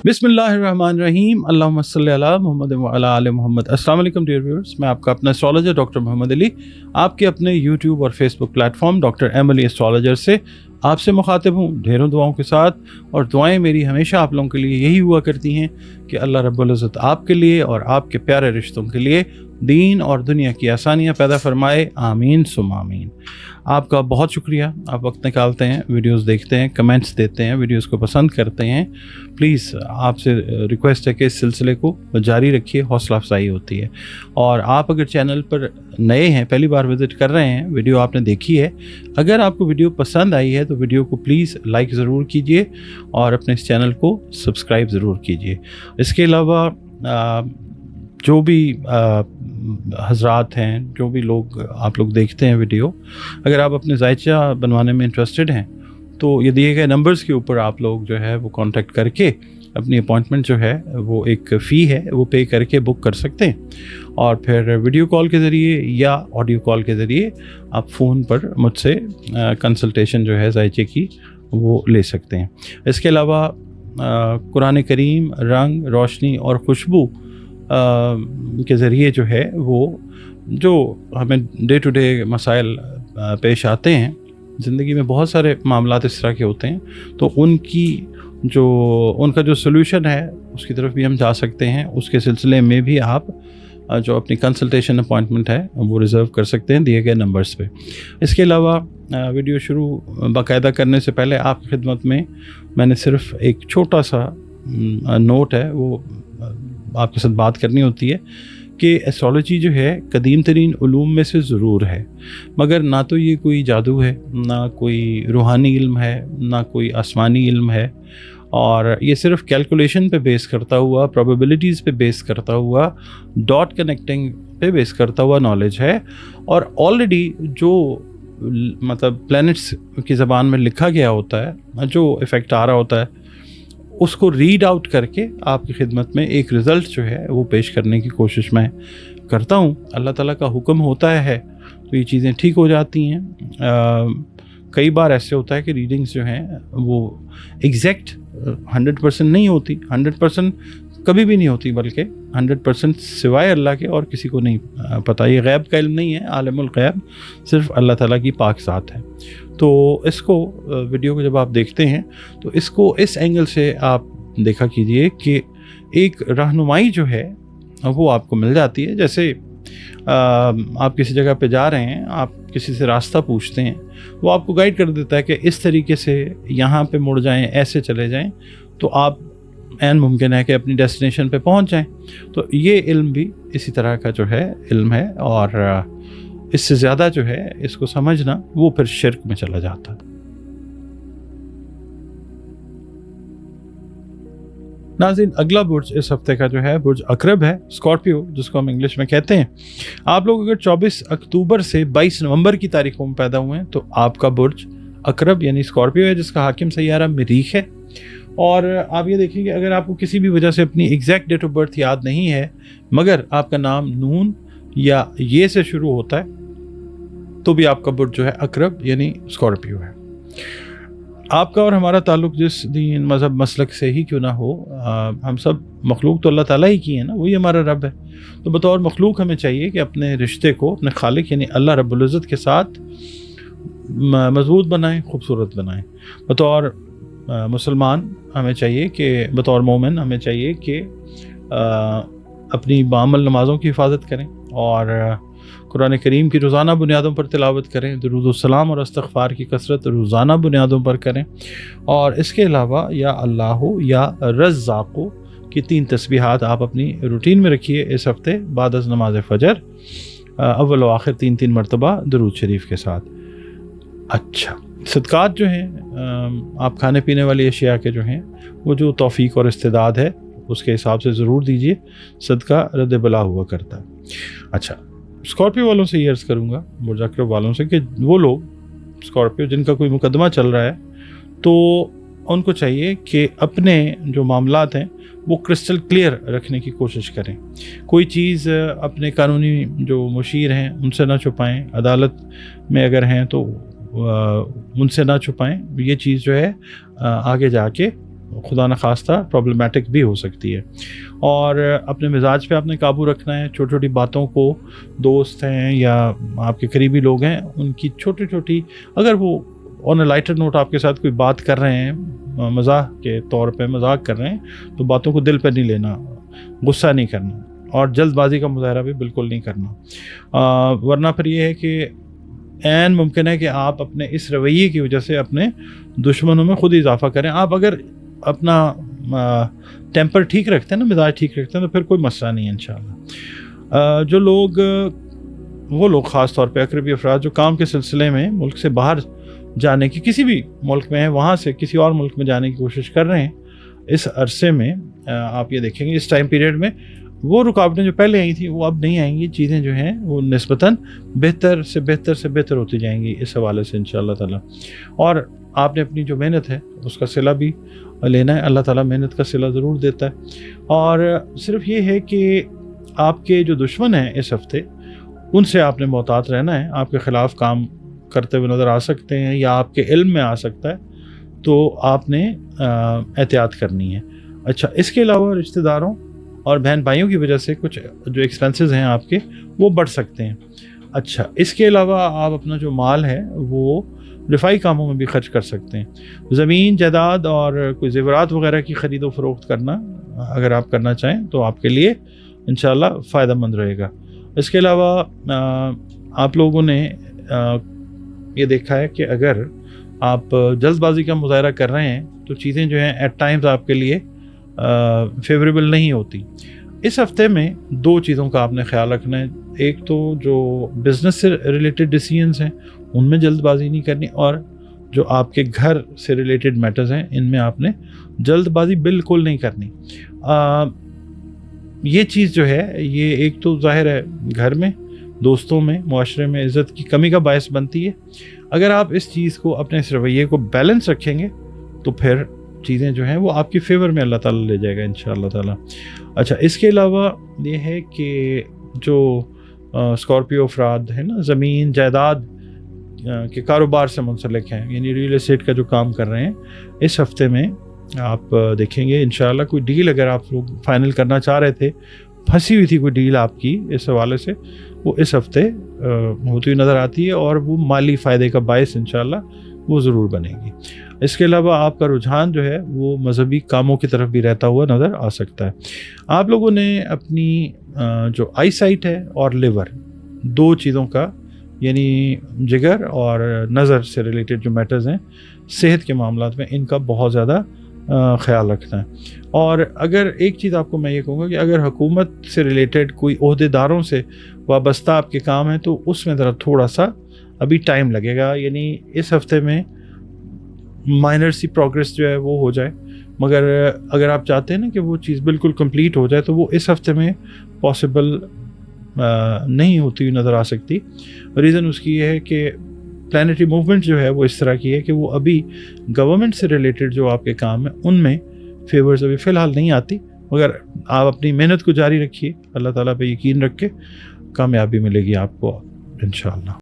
बिस्मिल्लाहिर्रहमानिर्रहीम, अल्लाहुम्मा सल्ली अला मुहम्मद व अला आले मुहम्मद। अस्सलाम वालेकुम डियर व्यूअर्स, मैं आपका अपना एस्ट्रोलॉजर डॉक्टर मोहम्मद अली आपके अपने यूट्यूब और Facebook platform doctor M Ali astrologer से आपसे मुखातिब हूँ ढेरों दुआओं के साथ। और दुआएं मेरी हमेशा आप लोगों के लिए यही हुआ करती हैं कि अल्लाह रब्बुल इज़्ज़त आपके लिए और आपके प्यारे रिश्तों के लिए दीन और दुनिया की आसानियाँ पैदा फरमाए, आमीन सुम आमीन। आपका बहुत शुक्रिया, आप वक्त निकालते हैं, वीडियोस देखते हैं, कमेंट्स देते हैं, वीडियोस को पसंद करते हैं। प्लीज़ आपसे रिक्वेस्ट है कि इस सिलसिले को जारी रखिए, हौसला अफजाई होती है। और आप अगर चैनल पर नए हैं, पहली बार विज़िट कर रहे हैं, वीडियो आपने देखी है, अगर आपको वीडियो पसंद आई है तो वीडियो को प्लीज़ लाइक ज़रूर कीजिए और अपने इस चैनल को सब्सक्राइब ज़रूर कीजिए। इसके अलावा जो भी हजरात हैं, जो भी लोग आप लोग देखते हैं वीडियो, अगर आप अपने जायचा बनवाने में इंटरेस्टेड हैं तो ये दिए गए नंबर्स के ऊपर आप लोग जो है वो कांटेक्ट करके अपनी अपॉइंटमेंट जो है वो एक फ़ी है वो पे करके बुक कर सकते हैं। और फिर वीडियो कॉल के ज़रिए या ऑडियो कॉल के ज़रिए आप फ़ोन पर मुझसे कंसल्टेशन जो है जायचे की वो ले सकते हैं। इसके अलावा कुरान करीम, रंग, रोशनी और खुशबू के ज़रिए जो है वो जो हमें डे टू डे मसाइल पेश आते हैं, ज़िंदगी में बहुत सारे मामलात इस तरह के होते हैं, तो उनका जो सॉल्यूशन है उसकी तरफ भी हम जा सकते हैं। उसके सिलसिले में भी आप जो अपनी कंसल्टेशन अपॉइंटमेंट है वो रिज़र्व कर सकते हैं दिए गए नंबर्स पे। इसके अलावा वीडियो शुरू बाकायदा करने से पहले आपकी खिदमत में मैंने सिर्फ एक छोटा सा नोट है वो आपके साथ बात करनी होती है कि एस्ट्रोलॉजी जो है कदीम तरीन उलूम में से ज़रूर है, मगर ना तो ये कोई जादू है, ना कोई रूहानी इल्म है, ना कोई आसमानी इल्म है, और ये सिर्फ कैलकुलेशन पे बेस करता हुआ, प्रोबेबिलिटीज़ पे बेस करता हुआ, डॉट कनेक्टिंग पे बेस करता हुआ नॉलेज है। और ऑलरेडी जो मतलब प्लैनेट्स की ज़बान में लिखा गया होता है, जो इफ़ेक्ट आ रहा होता है, उसको रीड आउट करके आपकी खिदमत में एक रिज़ल्ट जो है वो पेश करने की कोशिश मैं करता हूँ। अल्लाह ताला का हुक्म होता है तो ये चीज़ें ठीक हो जाती हैं। कई बार ऐसे होता है कि रीडिंग्स जो हैं वो एग्जैक्ट 100% नहीं होती, 100% कभी भी नहीं होती, बल्कि 100% सिवाय अल्लाह के और किसी को नहीं पता। ये गैब का इल्म नहीं है, आलिमुल गैब सिर्फ अल्लाह ताला की पाक ज़ात है। तो इसको वीडियो को जब आप देखते हैं तो इसको इस एंगल से आप देखा कीजिए कि एक रहनुमाई जो है वो आपको मिल जाती है। जैसे आप किसी जगह पे जा रहे हैं, आप किसी से रास्ता पूछते हैं, वो आपको गाइड कर देता है कि इस तरीके से यहाँ पे मुड़ जाएं, ऐसे चले जाएं, तो आप ऐन मुमकिन है कि अपनी डेस्टिनेशन पे पहुँच जाएं। तो ये इल्म भी इसी तरह का जो है इल्म है, और इससे ज़्यादा जो है इसको समझना वो फिर शिर्क में चला जाता है। नाज़रीन, अगला बुर्ज इस हफ्ते का जो है बुर्ज अकरब है, स्कॉर्पियो जिसको हम इंग्लिश में कहते हैं। आप लोग अगर 24 अक्टूबर से 22 नवंबर की तारीखों में पैदा हुए हैं तो आपका बुर्ज अकरब यानी स्कॉर्पियो है, जिसका हाकिम सैयारा मरीख है। और आप ये देखिए कि अगर आपको किसी भी वजह से अपनी एग्जैक्ट डेट ऑफ बर्थ याद नहीं है, मगर आपका नाम नून या ये से शुरू होता है, तो भी आपका बुर्ज जो है अकरब यानी स्कॉर्पियो है। आपका और हमारा ताल्लुक़ जिस दीन मज़हब मसलक से ही क्यों ना हो, हम सब मखलूक तो अल्लाह ताला ही की है ना, वही हमारा रब है। तो बतौर मखलूक हमें चाहिए कि अपने रिश्ते को अपने खालिक यानी अल्लाह रब्बुल इज़्ज़त के साथ मजबूत बनाएं, खूबसूरत बनाएं। बतौर मुसलमान हमें चाहिए कि, बतौर मोमिन हमें चाहिए कि अपनी बामल नमाज़ों की हिफाजत करें और कुरान करीम की रोज़ाना बुनियादों पर तिलावत करें, दुरूद व सलाम और इस्तिग़फ़ार की कसरत रोज़ाना बुनियादों पर करें। और इसके अलावा या अल्लाह या रज़्ज़ाक़ु की 3 तस्बीहात आप अपनी रूटीन में रखिए इस हफ़्ते बाद अज़ नमाज फ़जर, अव्वल व आखिर 3-3 मरतबा दुरूद शरीफ के साथ। अच्छा, सदक़ात जो हैं आप खाने पीने वाली अशिया के जो हैं वो जो तौफ़ीक़ और इस्तिदाद है उसके हिसाब से ज़रूर दीजिए, सदका रद्द बला हुआ करता है। अच्छा, स्कॉर्पियो वालों से ये अर्ज़ करूँगा, बुर्ज अकरब वालों से, कि वो लोग स्कॉर्पियो जिनका कोई मुकदमा चल रहा है तो उनको चाहिए कि अपने जो मामलात हैं वो क्रिस्टल क्लियर रखने की कोशिश करें। कोई चीज़ अपने कानूनी जो मुशीर हैं उनसे ना छुपाएं, अदालत में अगर हैं तो उनसे ना छुपाएं। ये चीज़ जो है आगे जाके خدا نخواستہ پرابلمٹک بھی ہو سکتی ہے. اور اپنے مزاج پہ آپ نے قابو رکھنا ہے. چھوٹی چھوٹی باتوں کو دوست ہیں یا آپ کے قریبی لوگ ہیں ان کی چھوٹی چھوٹی اگر وہ آن اے لائٹر نوٹ آپ کے ساتھ کوئی بات کر رہے ہیں مزاح کے طور پہ مذاق کر رہے ہیں تو باتوں کو دل پہ نہیں لینا, غصہ نہیں کرنا اور جلد بازی کا مظاہرہ بھی بالکل نہیں کرنا. ورنہ پھر یہ ہے کہ عین ممکن ہے کہ آپ اپنے اس رویے کی وجہ سے اپنے دشمنوں میں خود اضافہ کریں. آپ اگر اپنا ٹیمپر ٹھیک رکھتے ہیں نا, مزاج ٹھیک رکھتے ہیں تو پھر کوئی مسئلہ نہیں ہے انشاءاللہ. جو لوگ وہ لوگ خاص طور پہ اقربی افراد جو کام کے سلسلے میں ملک سے باہر جانے کی, کسی بھی ملک میں ہیں وہاں سے کسی اور ملک میں جانے کی کوشش کر رہے ہیں اس عرصے میں, آپ یہ دیکھیں گے اس ٹائم پیریڈ میں وہ رکاوٹیں جو پہلے آئی تھیں وہ اب نہیں آئیں گی. چیزیں جو ہیں وہ نسبتاً بہتر سے بہتر ہوتی جائیں گی اس حوالے سے انشاءاللہ تعالی. اور آپ نے اپنی جو محنت ہے اس کا صلہ بھی لینا ہے. اللہ تعالیٰ محنت کا صلہ ضرور دیتا ہے. اور صرف یہ ہے کہ آپ کے جو دشمن ہیں اس ہفتے ان سے آپ نے محتاط رہنا ہے. آپ کے خلاف کام کرتے ہوئے نظر آ سکتے ہیں یا آپ کے علم میں آ سکتا ہے, تو آپ نے احتیاط کرنی ہے. اچھا, اس کے علاوہ رشتہ داروں اور بہن بھائیوں کی وجہ سے کچھ جو ایکسپینسز ہیں آپ کے وہ بڑھ سکتے ہیں. اچھا, اس کے علاوہ آپ اپنا جو مال ہے وہ رفائی کاموں میں بھی خرچ کر سکتے ہیں. زمین جائیداد اور کوئی زیورات وغیرہ کی خرید و فروخت کرنا اگر آپ کرنا چاہیں تو آپ کے لیے انشاءاللہ فائدہ مند رہے گا. اس کے علاوہ آپ لوگوں نے یہ دیکھا ہے کہ اگر آپ جلد بازی کا مظاہرہ کر رہے ہیں تو چیزیں جو ہیں ایٹ ٹائمز آپ کے لیے فیوریبل نہیں ہوتی. اس ہفتے میں دو چیزوں کا آپ نے خیال رکھنا ہے. ایک تو جو بزنس سے ریلیٹڈ ڈیسیژنز ہیں ان میں جلد بازی نہیں کرنی, اور جو آپ کے گھر سے ریلیٹڈ میٹرز ہیں ان میں آپ نے جلد بازی بالکل نہیں کرنی. یہ چیز جو ہے یہ ایک تو ظاہر ہے گھر میں, دوستوں میں, معاشرے میں عزت کی کمی کا باعث بنتی ہے. اگر آپ اس چیز کو اپنے اس رویے کو بیلنس رکھیں گے تو پھر چیزیں جو ہیں وہ آپ کی فیور میں اللہ تعالیٰ لے جائے گا انشاءاللہ تعالیٰ. اچھا, اس کے علاوہ یہ ہے کہ جو اسکارپیو افراد ہیں نا, زمین جائیداد کے کاروبار سے منسلک ہیں, یعنی ریل اسٹیٹ کا جو کام کر رہے ہیں, اس ہفتے میں آپ دیکھیں گے انشاءاللہ کوئی ڈیل اگر آپ لوگ فائنل کرنا چاہ رہے تھے, پھنسی ہوئی تھی کوئی ڈیل آپ کی اس حوالے سے, وہ اس ہفتے ہوتی ہوئی نظر آتی ہے اور وہ مالی فائدے کا باعث انشاءاللہ وہ ضرور بنے گی. اس کے علاوہ آپ کا رجحان جو ہے وہ مذہبی کاموں کی طرف بھی رہتا ہوا نظر آ سکتا ہے. آپ لوگوں نے اپنی جو آئی سائٹ ہے اور لیور, دو چیزوں کا یعنی جگر اور نظر سے ریلیٹڈ جو میٹرز ہیں صحت کے معاملات میں, ان کا بہت زیادہ خیال رکھنا ہے. اور اگر ایک چیز آپ کو میں یہ کہوں گا کہ اگر حکومت سے ریلیٹڈ کوئی عہدے داروں سے وابستہ آپ کے کام ہیں تو اس میں ذرا تھوڑا سا ابھی ٹائم لگے گا. یعنی اس ہفتے میں مائنر سی پروگریس جو ہے وہ ہو جائے, مگر اگر آپ چاہتے ہیں نا کہ وہ چیز بالکل کمپلیٹ ہو جائے تو وہ اس ہفتے میں پاسبل نہیں ہوتی ہوئی نظر آ سکتی. ریزن اس کی یہ ہے کہ پلانیٹری موومنٹ جو ہے وہ اس طرح کی ہے کہ وہ ابھی گورنمنٹ سے ریلیٹڈ جو آپ کے کام ہیں ان میں فیورز ابھی فی الحال نہیں آتی. مگر آپ اپنی محنت کو جاری رکھیے, اللہ تعالیٰ پہ یقین رکھ کے کامیابی ملے گی آپ کو انشاءاللہ.